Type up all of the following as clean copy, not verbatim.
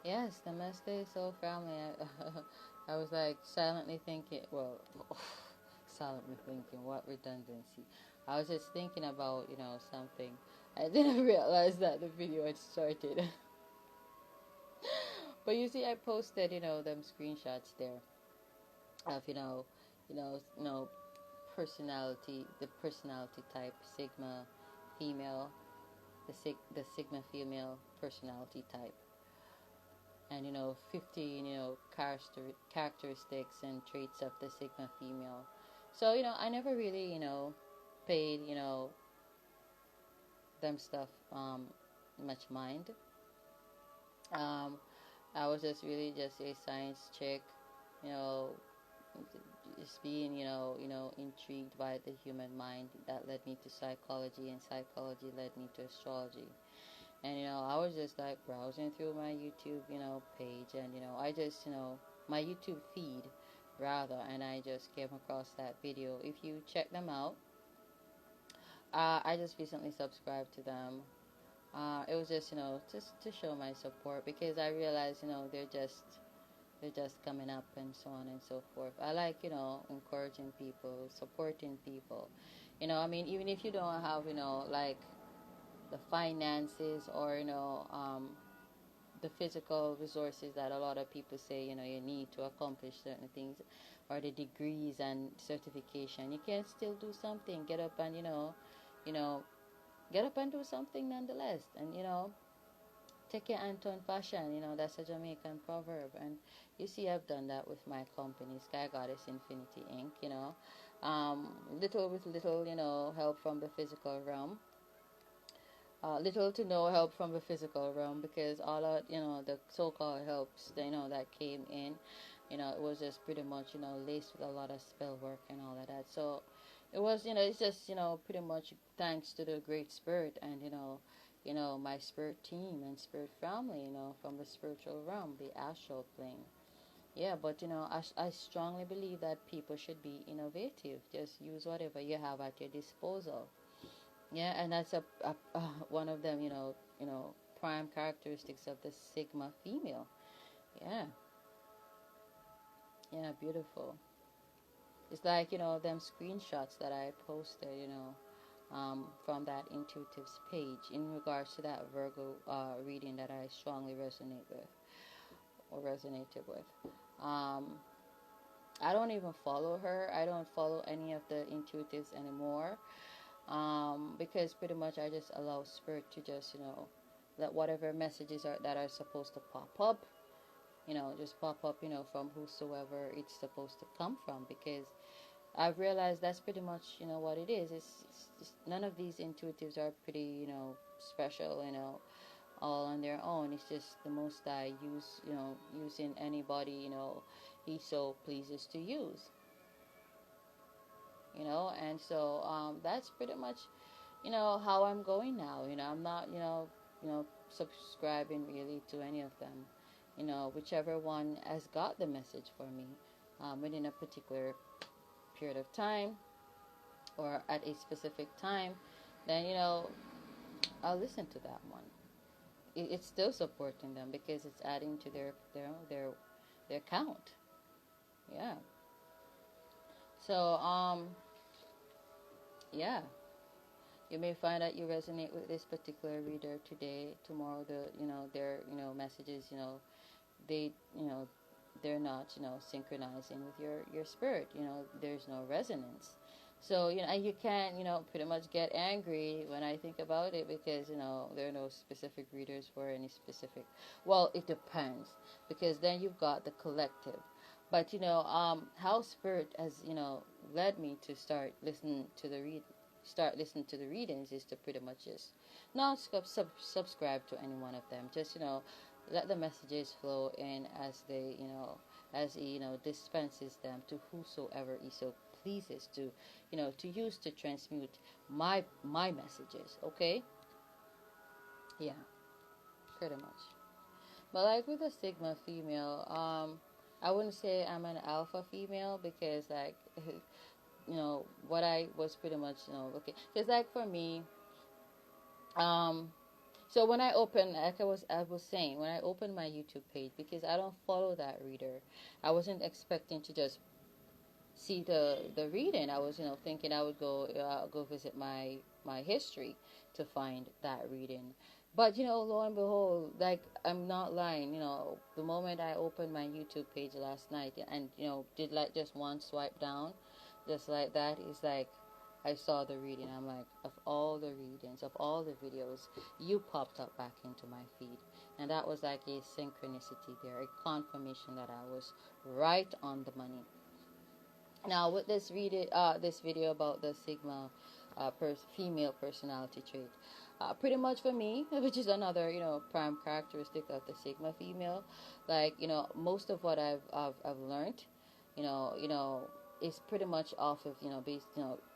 Yes, Namasté soul family. I was like silently thinking, well, silently thinking, what redundancy. I was just thinking about, something. I didn't realize that the video had started. But you see, I posted, them screenshots there of, personality, the personality type, Sigma female, the Sigma female personality type, and 15 characteristics and traits of the Sigma female. So I never really paid them stuff much mind. um I was just really just a science chick, you know just being intrigued by the human mind. That led me to psychology, and psychology led me to astrology. And I was just like browsing through my YouTube page, and I just my YouTube feed rather, and I just came across that video. If you check them out, I just recently subscribed to them. It was just just to show my support, because I realized they're just coming up and so on and so forth. I like encouraging people, supporting people. I mean, even if you don't have like the finances, or the physical resources that a lot of people say you need to accomplish certain things, or the degrees and certification, you can still do something. Get up and you know get up and do something nonetheless. And take your Anton fashion. That's a Jamaican proverb. And you see, I've done that with my company, Sky Goddess Infinity Inc. Little with little help from the physical realm. Little to no help from the physical realm, because all of the so-called helps that came in, it was just pretty much laced with a lot of spell work and all of that. So it was it's just pretty much thanks to the Great Spirit, and my spirit team and spirit family, from the spiritual realm, the astral plane. Yeah, but I strongly believe that people should be innovative. Just use whatever you have at your disposal. Yeah, and that's one of them, prime characteristics of the Sigma female. Yeah, yeah, beautiful. It's like them screenshots that I posted, from that intuitives page in regards to that Virgo reading that I strongly resonate with, or resonated with. Um, I don't even follow her. I don't follow any of the intuitives anymore, because pretty much I just allow spirit to just let whatever messages that are supposed to pop up, just pop up, from whosoever it's supposed to come from, because I've realized that's pretty much what it is. It's just, none of these intuitives are pretty special, all on their own. It's just the most I using anybody he so pleases to use, and so that's pretty much how I'm going now. I'm not subscribing really to any of them. Whichever one has got the message for me within a particular period of time, or at a specific time, then I'll listen to that one. It's still supporting them, because it's adding to their count. Yeah. So yeah, you may find that you resonate with this particular reader today. Tomorrow, their messages, they they're not synchronizing with your spirit. There's no resonance. So and you can't pretty much get angry when I think about it, because there are no specific readers for any specific. Well, it depends, because then you've got the collective. But how spirit has led me to start listening to the readings, is to pretty much just not subscribe to any one of them. Just let the messages flow in as they as he dispenses them to whosoever he so pleases to to use to transmute my messages. Okay. Yeah, pretty much. But like with the Sigma female, I wouldn't say I'm an alpha female, because like what I was pretty much looking, because like for me, um So when I open, like I was saying, when I opened my YouTube page, because I don't follow that reader, I wasn't expecting to just see the reading. I was, thinking I would go visit my history to find that reading. But lo and behold, like, I'm not lying. The moment I opened my YouTube page last night and did like just one swipe down, just like that, it's like I saw the reading. I'm like, of all the readings, of all the videos, you popped up back into my feed, and that was like a synchronicity there, a confirmation that I was right on the money. Now, with this video about the Sigma female personality trait, pretty much for me, which is another prime characteristic of the Sigma female, like most of what I've learned, you know you know is pretty much off of based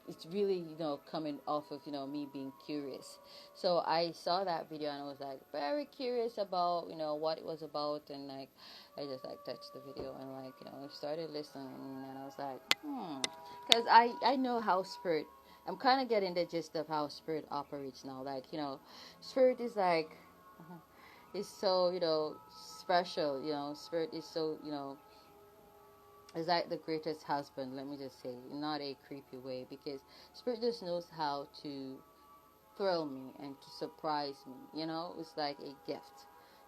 it's really coming off of me being curious. So I saw that video and I was like very curious about what it was about, and like I just like touched the video and like started listening, and I was like because I know how spirit, I'm kind of getting the gist of how spirit operates now. Like spirit is like is so special. Spirit is so is like the greatest husband, let me just say, not a creepy way, because spirit just knows how to thrill me and to surprise me. It's like a gift.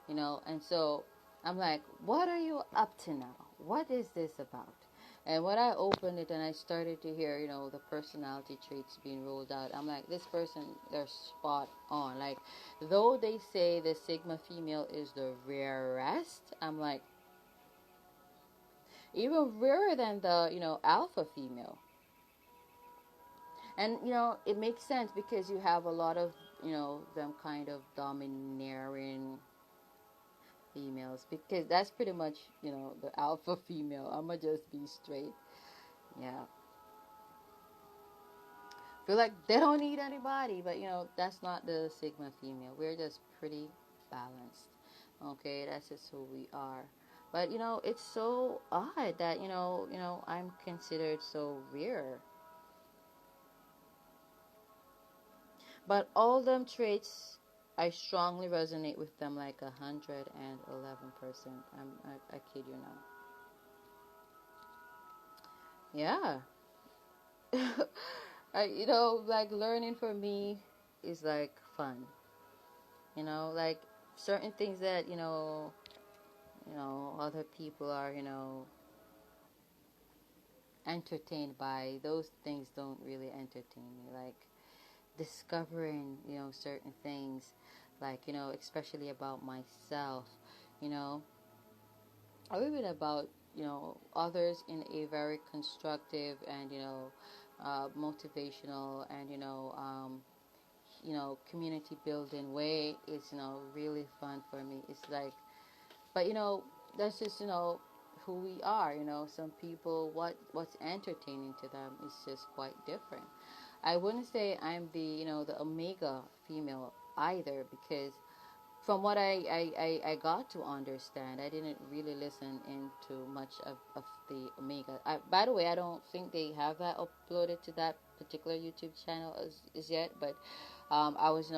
And so I'm like, what are you up to now? What is this about? And when I opened it and I started to hear the personality traits being rolled out, I'm like, this person, they're spot on. Like, though they say the Sigma female is the rarest, I'm like, even rarer than the alpha female. And it makes sense because you have a lot of them kind of domineering females, because that's pretty much the alpha female. I'ma just be straight. Yeah, feel like they don't need anybody, but that's not the Sigma female. We're just pretty balanced. Okay, that's just who we are. But it's so odd that I'm considered so rare. But all them traits, I strongly resonate with them like 111%. I kid you not. Yeah. Like learning for me is like fun. Like certain things that other people are entertained by. Those things don't really entertain me. Like discovering certain things, like especially about myself, you know or even about others in a very constructive and motivational and community building way is really fun for me. It's like, but that's just who we are. Some people, what's entertaining to them is just quite different. I wouldn't say I'm the omega female either, because from what I got to understand, I didn't really listen into much of the omega. By the way, I don't think they have that uploaded to that particular YouTube channel as yet, but I was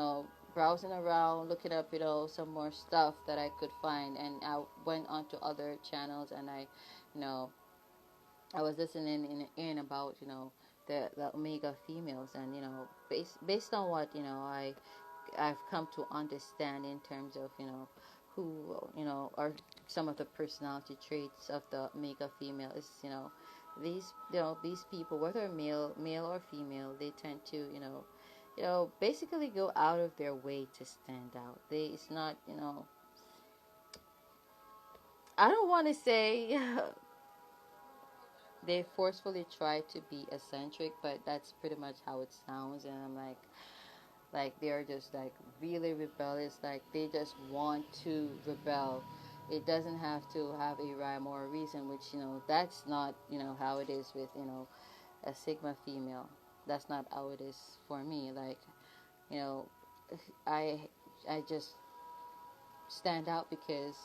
browsing around, looking up some more stuff that I could find, and I went onto other channels, and you know I was listening in about the omega females, and based on what I've come to understand in terms of who are some of the personality traits of the omega female is these people, whether male or female, they tend to basically go out of their way to stand out. It's not I don't want to say they forcefully try to be eccentric, but that's pretty much how it sounds. And I'm like they're just like really rebellious, like they just want to rebel. It doesn't have to have a rhyme or a reason, which that's not how it is with a Sigma female. That's not how it is for me. Like you know I just stand out because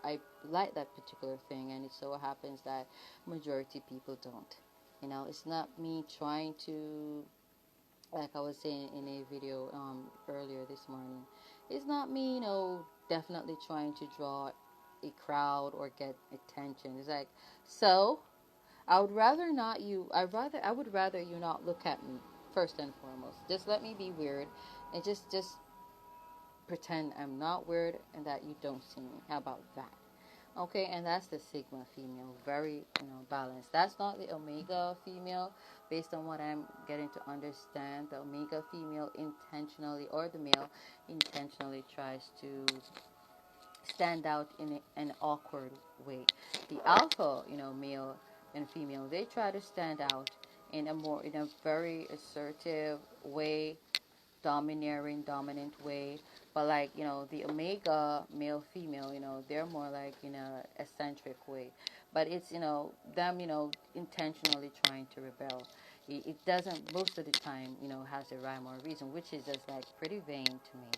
I like that particular thing, and it so happens that majority people don't. It's not me trying to like I was saying in a video earlier this morning, it's not me, definitely trying to draw a crowd or get attention. It's like, so I would rather not you. I would rather you not look at me first and foremost. Just let me be weird, and just pretend I'm not weird and that you don't see me. How about that? Okay, and that's the Sigma female, very balanced. That's not the Omega female, based on what I'm getting to understand. The Omega female intentionally, or the male intentionally, tries to stand out in an awkward way. The Alpha, male and female, they try to stand out in a very assertive way, dominant way. But like the Omega male female, they're more like in a eccentric way. But it's them intentionally trying to rebel. It doesn't, most of the time, has a rhyme or a reason, which is just like pretty vain to me.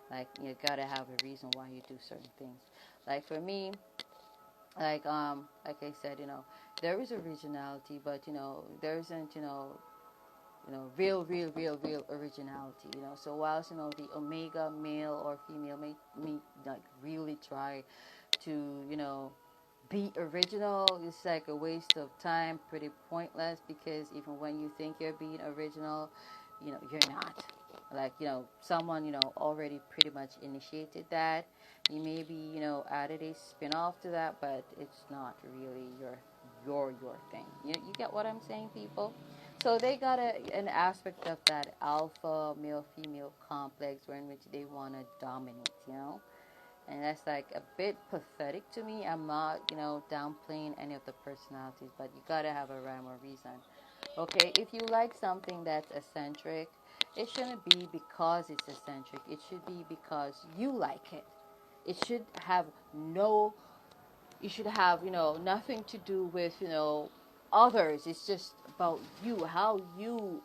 Like, you gotta have a reason why you do certain things. Like for me, like I said, there is originality, but there isn't real originality. So whilst the Omega male or female may like really try to be original, it's like a waste of time, pretty pointless, because even when you think you're being original, you're not. Like someone already pretty much initiated that. You maybe added a spin-off to that, but it's not really your thing. You get what I'm saying, people? So they got an aspect of that alpha male female complex, where in which they want to dominate, and that's like a bit pathetic to me. I'm not downplaying any of the personalities, but you gotta have a rhyme or reason. Okay, if you like something that's eccentric, it shouldn't be because it's eccentric. It should be because you like it. It should have you should have, nothing to do with, others. It's just about you, how you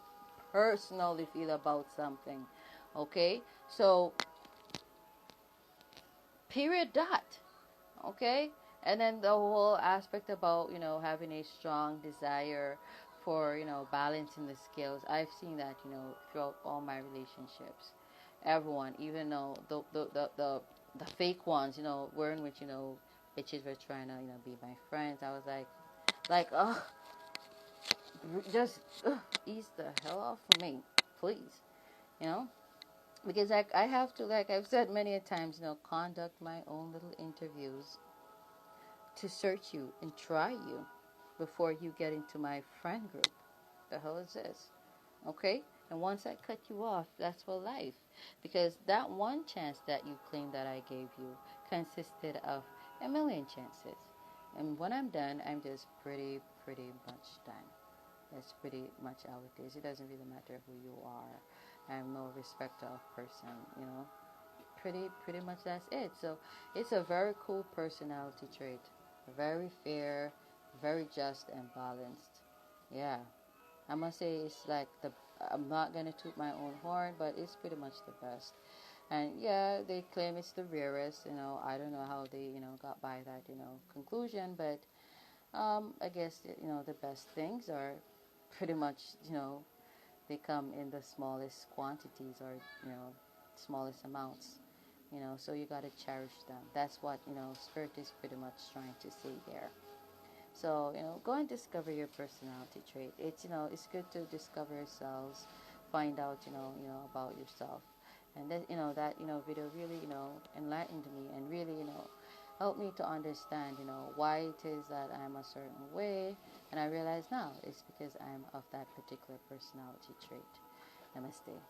personally feel about something. Okay? So, period dot. Okay? And then the whole aspect about, having a strong desire for, balancing the scales. I've seen that, throughout all my relationships. Everyone, even though the fake ones, were in which, bitches were trying to, be my friends. I was like, just ease the hell off of me, please, because I have to, like I've said many a times, conduct my own little interviews to search you and try you before you get into my friend group. The hell is this? Okay? And once I cut you off, that's for life. Because that one chance that you claim that I gave you consisted of a million chances. And when I'm done, I'm just pretty much done. That's pretty much how it is. It doesn't really matter who you are. I'm no respecter of person, Pretty much that's it. So it's a very cool personality trait. Very fair, very just and balanced. Yeah. I must say it's like I'm not gonna toot my own horn, but it's pretty much the best. And yeah, they claim it's the rarest. I don't know how they got by that conclusion, but I guess the best things are pretty much they come in the smallest quantities, or smallest amounts. So you gotta cherish them. That's what Spirit is pretty much trying to say there. So, go and discover your personality trait. It's good to discover yourselves, find out, about yourself. And that video really, enlightened me, and really, helped me to understand, why it is that I'm a certain way. And I realize now it's because I'm of that particular personality trait. Namaste.